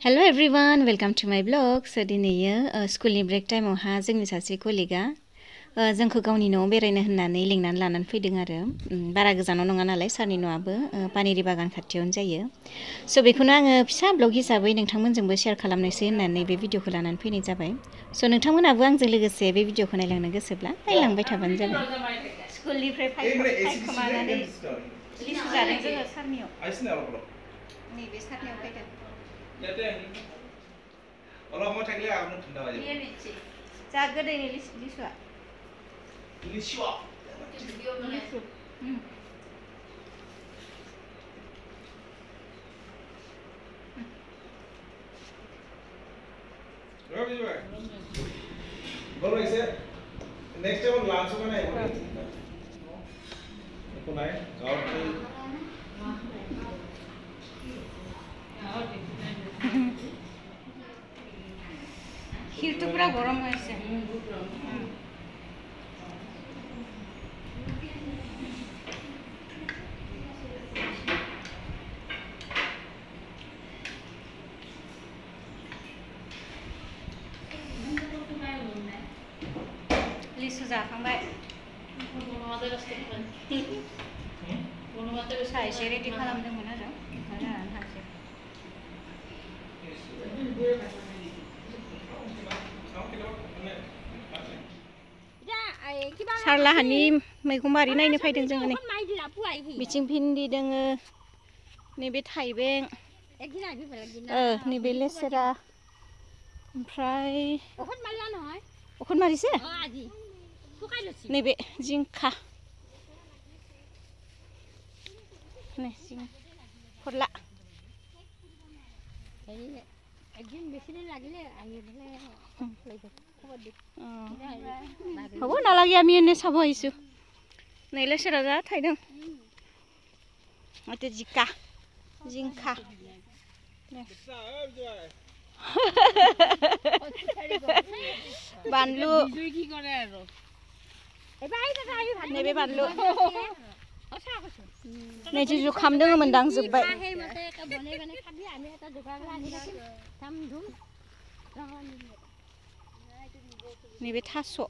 Hello everyone, welcome to my blog. So दिनैयो स्कुलनि break टाइमावहा जोंनि सासे कलिगा जोंखौ गावनि न'आव बेरायनो होननानै लिंनानै लानानै फैदों आरो बारा गोजानाव नङा नालाय सारनि न'आबो पानेरि बागान खाथियावनो जायो। स' बेखौनो आङो फिसा ब्लग हिसाबै नोंथांमोनजोंबो शेयार खालामनोसै होननानै बे भिडिअखौ लानानै फैनाय जाबाय। स' नोंथांमोनाबो आंजों लोगोसे बे भिडिअखौ नायलांनो गोसोब्ला नायलांबाय थाबानो जाबाय। स्कुलनिफ्राय फायखोमानानै लिसु जादों जोङो सारनियाव। नैबे सारनियाव फैदों। Orang mau cakap apa nak tunda aja. Iya nih sih. Jaga deh ini lisu. Lisu. Lisu. Berapa juga? Baru isi. Next time lunch mana ya? Aku naik. Hiu tu pura gorong aja. Lisu जाखांबाय साहा एसे ready खालामदोंमोन आरो जानानै थांसै सारलाहानि मैगं बारि नायनो फैदों जोङो नै बिथिं भिन्दि दोङो नैबे थाइबें नैबे लेसेरा ओमफ्राय अखनमारिसो नैबे जिंखा नै फोरला হ'ব নালাগে আমি এনে চাব আহিছোঁ नै लेसेरा जा थाइदों माथो जिंखा बानलु नैबे बानलु नै जुखाम दोङोमोनदां जोब्बाय नैबे थास'बो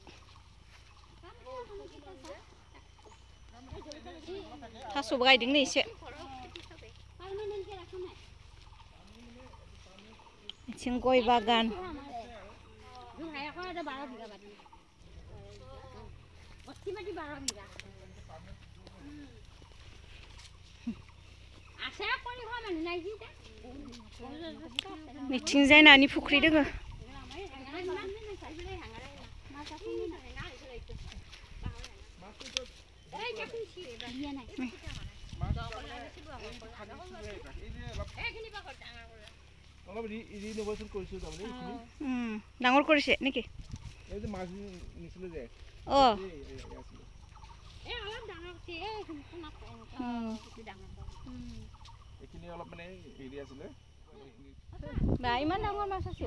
गायदों नै एसे बिथिं गय बागान मिथिंजाय नानि फुख्रि दोङो ডাঙৰ কৰিছে নেকি ইমান ডাঙৰ মাছ আছে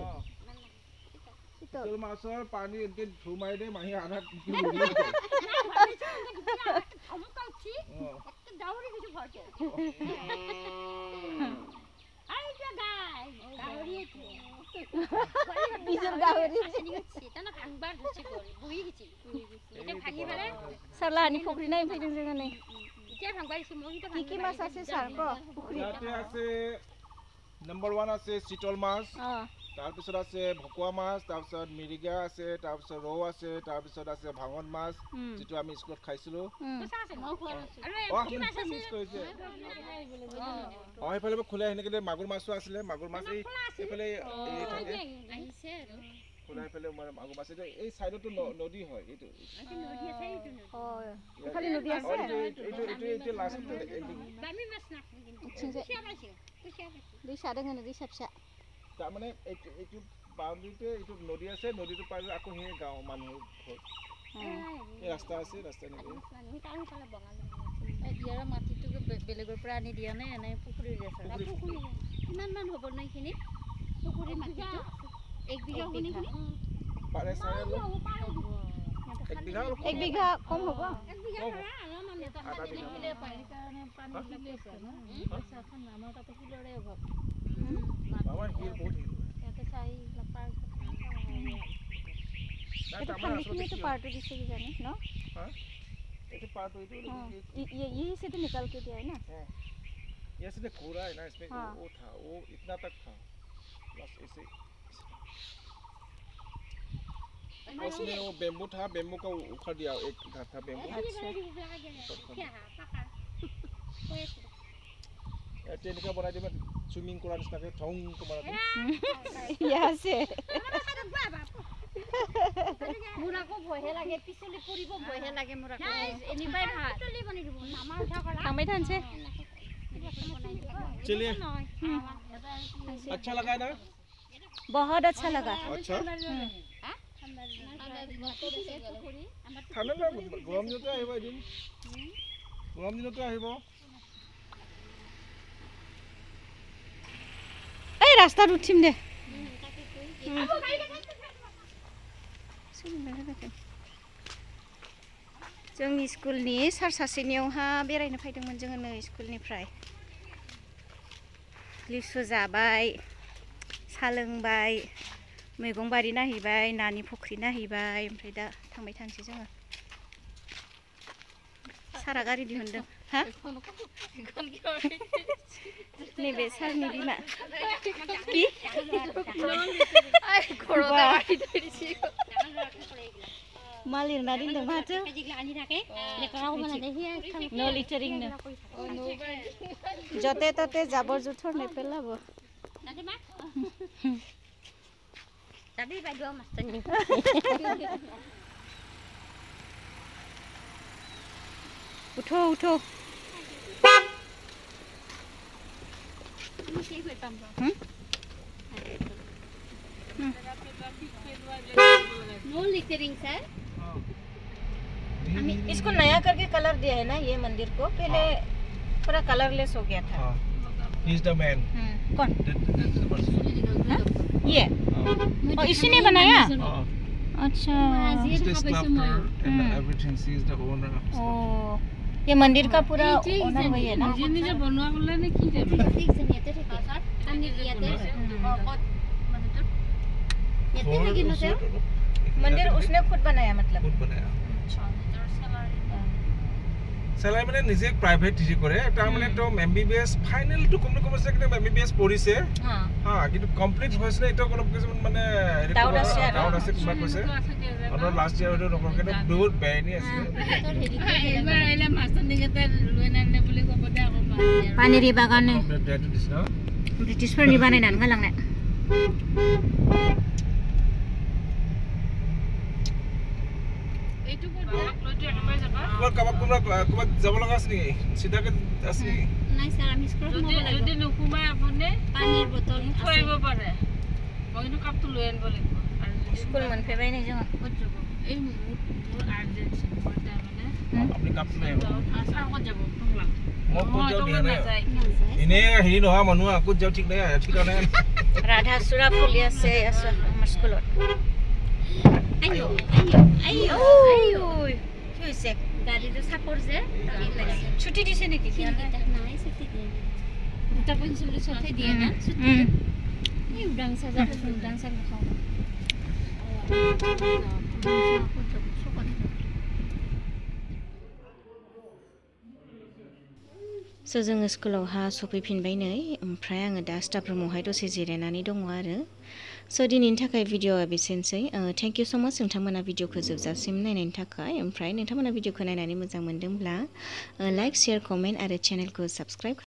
মাছৰ পানী এনেকে ধুমাই দে মাহী আধা सारलाहानि फुख्रि नायनो फैदों जोङो नै কি মাছ আছে सार ইয়াতে আছে নাম্বার 1 আছে চিতল মাছ তাৰপিছত আছে ভকুৱা মাছ তাৰপিছত মিৰিগা আছে তাৰপিছত ৰৌ আছে তাৰপিছত আছে ভাঙন মাছ যেটো আমি স্কুলত খাইছিলো এইফালে খোলা এনেকে মাগুৰ মাছও আছিলে মাগুৰ মাছ এইফালে আহিছে খোলা এইফালে মাগুৰ মাছ এই সাইডটো নদী হয় এইটো নদী আছে এইটো এইফালে নদী আছে এইটো লাষ্ট বামি মাছ না दैसा दोङो दैसा फिसा तारमाने এইটো বাউন্ডারিতে এইটো নদী আছে নদীটো পাৰ আকৌ হে গাঁও মানুহ ঘৰ এই ৰাস্তা আছে ৰাস্তা নেকি আমি টাউন ফালে বঙালী ইয়াৰ মাটিটো বেলেগৰ পৰা আনি দিয়া নাই এনে পুখুৰী আছে পুখুৰী কিমান মান হ'ব ন এইখিনি পুখুৰী মাটিটো 1 বিঘা হ'ব নেকি পাৰে চাই এক বিঘা কম হ'ব 1 বিঘা আধা বিঘা পানী কাৰণে পানী দিলে আছে না এখন আমাৰ তাতে ফুলৰে অভাৱ আমাৰ হিল বহুত এটা खाने तो पार्ट दिसे की जाने न हां ये पार्ट हुई तो ये से तो निकाल के दिया है ना हां ये से पूरा है ना इसमें वो था वो इतना तक था बस ऐसे उसमें वो बेम्बू था बेम्बू का उखाड़ दिया एक घर था बेम्बू ट्रेन का बना दिया स्विमिंग करा निस्ता के ठोंग को बना दिया यहाँ से मुरा को भय लागे पिछले परिब भय लागे मुरा को एनिबाय भात पिछले बनि दिबो मामा उठा करा थांबाय थानसे चलिए अच्छा लगा ना बहुत अच्छा लगा अच्छा ঠাণ্ডা গৰম দিনতে আহিব এদিন গৰম দিনতে আহিব এই ৰাস্তাত উঠিম দে जोंनि स्कुलनि सार सासेनियावहा बेरायनो फैदोंमोन जोङो नै स्कुलनिफ्राय लिसु जाबाय सा लोंबाय मैगं बारि नायहैबाय नानि फुख्रि नायहैबाय ओमफ्राय दा थांबाय थानोसै जोङो सारा गारि दिहुनदों हा नैबे सारनि बिमा कि मा लिरना दोनदों माथो नो लिटारिंनो जते तते जाबर जुथर नेपेलाब Tadi baju masternya. उठो उठो No littering sir. इसको नया करके कलर दिया है ना ये मंदिर को पहले पूरा कलरलेस हो गया था He is the man. कौन That's the person. ये और इसी ने बनाया अच्छा He's the sculptor and everything. He is the owner of ओ ये मंदिर का पूरा ओनर वही है ना निजे बनवा बोला ने की देबे ठीक से नियते ठीक है अन्य कियाते और येते लगी न सर मंदिर उसने खुद बनाया मतलब खुद बनाया सलाय মানে নিজে প্রাইভেট টিচি কৰে তাৰ মানে তো এমবিবিএস ফাইনাল তো কোন কোন আছে কিন্তু এমবিবিএস পঢ়িছে হ্যাঁ কিন্তু কমপ্লিট হৈছে না এটা কোনো কিছু মানে ডাউট আছে কিবা কৈছে আৰু লাষ্ট ইয়াৰ হয়তো নকৰে কিন্তু বহুত বেয়ানি আছে এবাৰ আইলা মাস্টাৰ নিগতে লৈ নানে বুলি কবতে আকৌ পানেৰি বাগানে ব্ৰিটিছফोरनि बानायनानै गालांनाय এইটো ক'ত লইটো একেবাৰে যাবা কবাত যাব লগা আছে নেকি সিধাকে আছে নেকি নাই স্যার আমি স্কুল যদি নুকুমাই আপুনি পানীৰ বটল থৈব পাৰে মইনো কাপটো লৈ আনিব লাগিব স্কুল मोनफैबाय नै जों ক'ত যাব এই মোৰ আৰ্জেন্সি মোৰ মানে আপুনি কাপ লৈ আহিব আছা ক'ত যাব টংলা মই ক'ত যাও দিয়া নাই এনে হেৰি নহয় মানুহ ক'ত যাও ঠিক নাই নাই ৰাধা চূড়া ফুলি আছে আমাৰ স্কুলত আইও কি হৈছে গাড়ীটো চাপৰ যে ছুটি দিছে নেকি নাই ছুটি দিয়ে দুটা 45 দিয়ে না ছুটি এই উদাং সাজা উদাং সাজা খাও So जोङो स्कुलावहा सफैफिनबाय नै ओमफ्राय आङो दा स्टाफ रुमावहाय दसे जिरायनानै दङ आरो स' दिनैनि थाखाय भिडिअ'आ बेसेनोसै थेंक इउ स' माच नोंथांमोना भिडिअ'खौ जोबजासिम नायनायनि थाखाय ओमफ्राय नोंथांमोना भिडिअ'खौ नायनानै मोजां मोनदोंब्ला लाइक शेयार कमेन्ट आरो चेनेलखौ साबस्क्राइब